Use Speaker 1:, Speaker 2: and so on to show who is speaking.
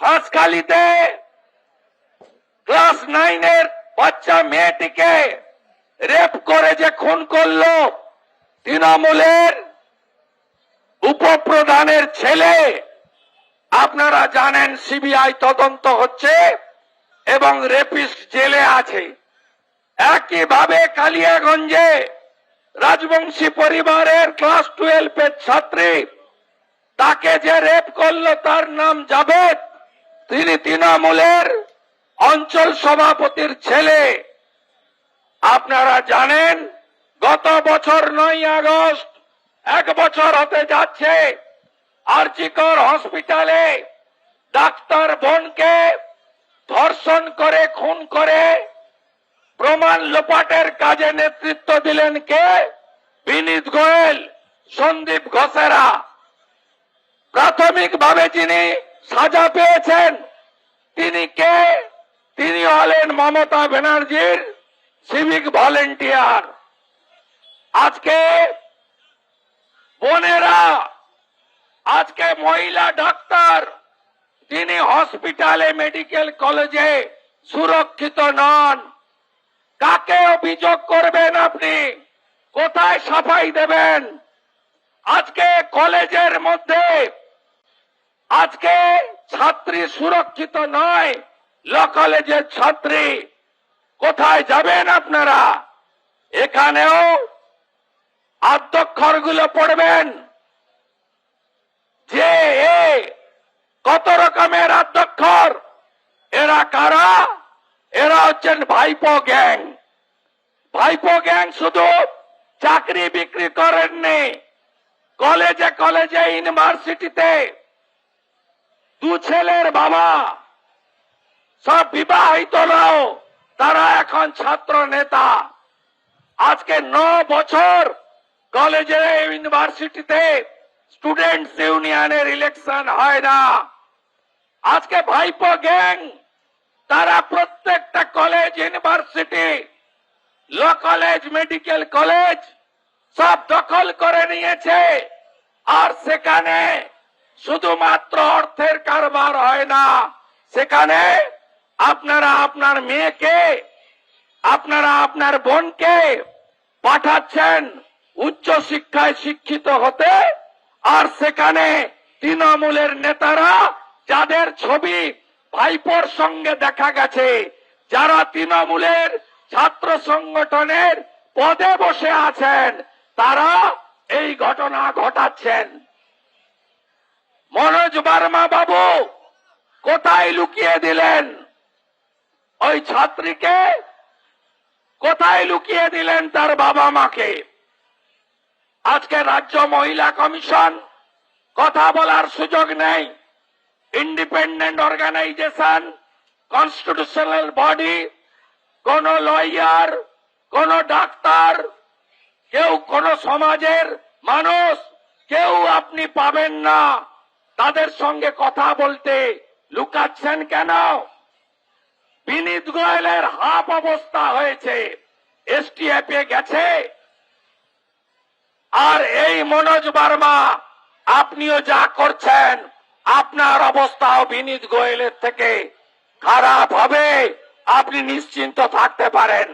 Speaker 1: হাসখালিতে class 9 এর বাচ্চা মেয়েটিকে রেপ করে যে খুন করলো তৃণমূলের উপপ্রধানের ছেলে, আপনারা জানেন সিবিআই তদন্ত হচ্ছে এবং রেপিস্ট জেলে আছে। একইভাবে কালিয়াগঞ্জে রাজবংশী পরিবারের ক্লাস 12 এর ছাত্রী, তাকে যে রেপ করলো তার নাম জাবেদ, তিনি তৃণমূলের অঞ্চল সভাপতির ছেলে। আপনারা জানেন গত বছর 9 আগস্ট 1 বছর হতে যাচ্ছে আরজিকর হসপিটালে ডাক্তার বোনকে ধর্ষণ করে খুন করে প্রমাণ লোপাটের কাজে নেতৃত্ব দিলেন কে? বিনীত গোয়েল, সন্দীপ ঘোষেরা। প্রাথমিকভাবে যিনি সাজা পেয়েছেন তিনি কে? তিনি হলেন মমতা ব্যানার্জির সিভিক ভলেন্টিয়ার। আজকে বোনেরা, আজকে মহিলা ডাক্তার তিনি হসপিটালে মেডিকেল কলেজে সুরক্ষিত নন। কাকে অভিযোগ করবেন আপনি? কোথায় সাফাই দেবেন? আজকে কলেজের মধ্যে আজকে ছাত্রী সুরক্ষিত নয়, ল কলেজের ছাত্রী। কোথায় যাবেন আপনারা? এখানেও আদ্যক্ষরগুলো পড়বেন যে কত রকমের আদ্যক্ষর। এরা কারা? এরা হচ্ছেন ভাইপো গ্যাং। ভাইপো গ্যাং শুধু চাকরি বিক্রি করেননি, কলেজে কলেজে ইউনিভার্সিটিতে দু ছেলের বাবা সব বিবাহিতরাও তারা এখন ছাত্র নেতা। আজকে 9 বছর কলেজে ইউনিভার্সিটিতে স্টুডেন্টস ইউনিয়নের ইলেকশন হয় না। আজকে ভাইপো গ্যাং তারা প্রত্যেকটা college, university, law college, medical college সব দখল করে নিয়েছে। আর সেখানে শুধুমাত্র অর্থের কারবার হয় না, সেখানে আপনারা আপনার মেয়েকে, আপনারা আপনার বোনকে পাঠাচ্ছেন উচ্চ শিক্ষায় শিক্ষিত হতে। আর সেখানে তৃণমূলের নেতারা, যাদের ছবি ভাইপোর সঙ্গে দেখা গেছে, যারা তৃণমূলের ছাত্র সংগঠনের পদে বসে আছেন, তারা এই ঘটনা ঘটাচ্ছেন। মনোজ বার্মা বাবু কোথায় লুকিয়ে দিলেন ওই ছাত্রীকে? কোথায় লুকিয়ে দিলেন তার বাবা মাকে? আজকে রাজ্য মহিলা কমিশন কথা বলার সুযোগ নেই। ইন্ডিপেন্ডেন্ট অর্গানাইজেশন, কনস্টিটিউশনাল বডি, কোন লয়ার, কোন ডাক্তার, কেউ কোন সমাজের মানুষ, কেউ আপনি পাবেন না তাদের সঙ্গে কথা বলতে। লুকাচ্ছেন কেন? বিনীত গোয়েলের হাফ অবস্থা হয়েছে, এসটিএফ এ গেছে। আর এই মনোজ বার্মা, আপনিও যা করছেন আপনার অবস্থাও বিনীত গোয়েলের থেকে খারাপ হবে, আপনি নিশ্চিন্ত থাকতে পারেন।